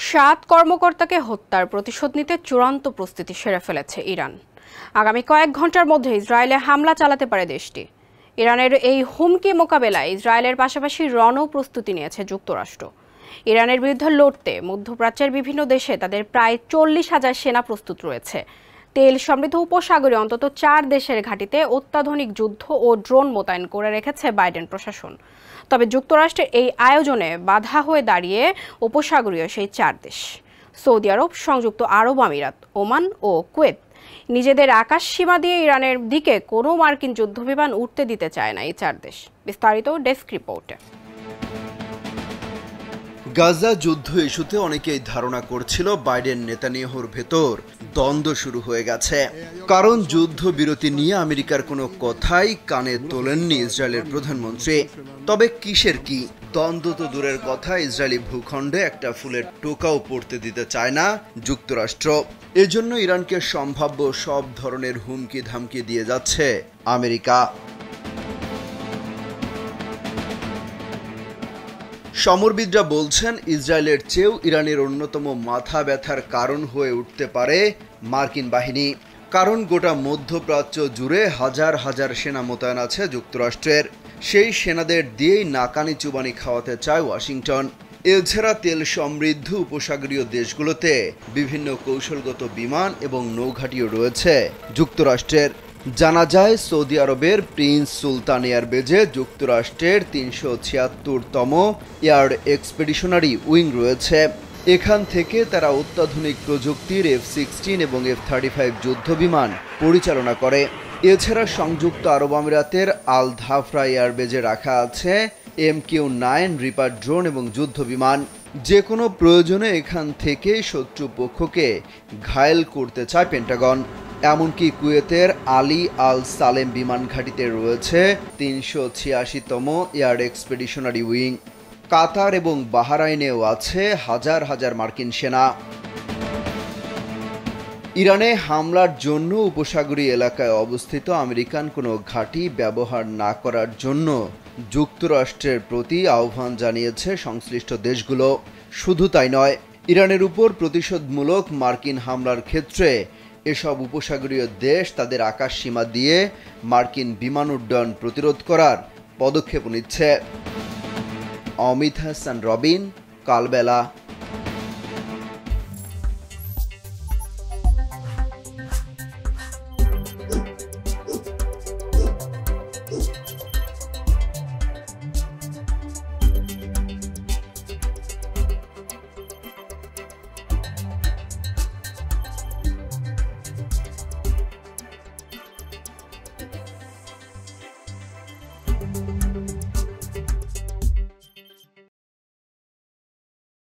7 কর্মকর্তাকে হত্যার প্রতিশোধ নিতে চূড়ান্ত প্রস্তুতি সেরে ফেলেছে ইরান। আগামী কয়েক ঘন্টার মধ্যে ইসরায়েলে হামলা চালাতে পারে দেশটি। ইরানের এই হুমকি মোকাবেলায় ইসরায়েলের পাশাপাশি রণপ্রস্তুতি নিয়েছে যুক্তরাষ্ট্র। ইরানের বিরুদ্ধে লড়তে মধ্যপ্রাচ্যের বিভিন্ন দেশে তাদের প্রায় 40,000 সেনা প্রস্তুত রয়েছে। তেল সমৃদ্ধ উপসাগরে অন্তত 4 দেশের ঘাঁটিতে অত্যাধুনিক যুদ্ধ ও ড্রোন মোতায়েন করে রেখেছে বাইডেন প্রশাসন। তবে যুক্তরাষ্ট্রের এই আয়োজনে বাধা হয়ে দাঁড়িয়ে উপসাগরীয় সেই 4 দেশ। সৌদি আরব, সংযুক্ত আরব আমিরাত, ওমান ও কুয়েত। নিজেদের আকাশ সীমা দিয়ে ইরানের দিকে কোনো মার্কিন যুদ্ধবিমান উঠতে দিতে চায় না এই 4 দেশ। বিস্তারিত ডেস্ক রিপোর্টে। গাজা যুদ্ধ ইস্যুতে অনেকেই ধারণা করছিল বাইডেন নেতানিয়াহুর ভেতর দ্বন্দ্ব শুরু হয়ে গেছে, কারণ যুদ্ধবিরতি নিয়ে আমেরিকার কোনো কথাই কানে তোলেননি ইসরায়েলের প্রধানমন্ত্রী। তবে কিসের কি দ্বন্দ্ব তো দূরের কথা, ইসরায়েলি ভূখণ্ডে একটা ফুলের টোকাও পড়তে দিতে চায় না যুক্তরাষ্ট্র। এজন্য ইরানকে সম্ভাব্য সব ধরনের হুমকি ধামকি দিয়ে যাচ্ছে আমেরিকা। সমরবিদরা বলছেন, ইসরায়েলের চেয়েও ইরানের অন্যতম মাথা ব্যথার কারণ হয়ে উঠতে পারে মার্কিন বাহিনী। কারণ গোটা মধ্যপ্রাচ্য জুড়ে হাজার হাজার সেনা মোতায়েন আছে যুক্তরাষ্ট্রের। সেই সেনাদের দিয়েই নাকানি চুবানি খাওয়াতে চায় ওয়াশিংটন। এছাড়া তেল সমৃদ্ধ উপসাগরীয় দেশগুলোতে বিভিন্ন কৌশলগত বিমান এবং নৌঘাঁটিও রয়েছে যুক্তরাষ্ট্রের। জানা যায়, সৌদি আরবের প্রিন্স সুলতান এয়ারবেজে যুক্তরাষ্ট্রের 376তম এয়ার এক্সপেডিশনারি উইং রয়েছে। এখান থেকে তারা অত্যাধুনিক প্রযুক্তির F-16 এবং F-35 যুদ্ধবিমান পরিচালনা করে। এছাড়া সংযুক্ত আরব আমিরাতের আল ধাফরা এয়ারবেজে রাখা আছে MQ-9 রিপার ড্রোন এবং যুদ্ধবিমান। যে কোনো প্রয়োজনে এখান থেকে শত্রুপক্ষকে ঘায়েল করতে চায় পেন্টাগন। এমনকি কুয়েতের আলী আল সালেম বিমান ঘাঁটিতে রয়েছে 386তম এয়ার এক্সপেডিশনারি উইং। কাতার এবং বাহরাইনেও আছে হাজার হাজার মার্কিন সেনা। ইরানে হামলার জন্য উপসাগরীয় এলাকায় অবস্থিত আমেরিকান কোনো ঘাঁটি ব্যবহার না করার জন্য যুক্তরাষ্ট্রের প্রতি আহ্বান জানিয়েছে সংশ্লিষ্ট দেশগুলো। শুধু তাই নয়, ইরানের উপর প্রতিশোধমূলক মার্কিন হামলার ক্ষেত্রে এসব উপসাগরীয় দেশ তাদের আকাশ সীমা দিয়ে মার্কিন বিমান উড্ডয়ন প্রতিরোধ করার পদক্ষেপ নিচ্ছে। অমিত হাসান রবিন, কালবেলা।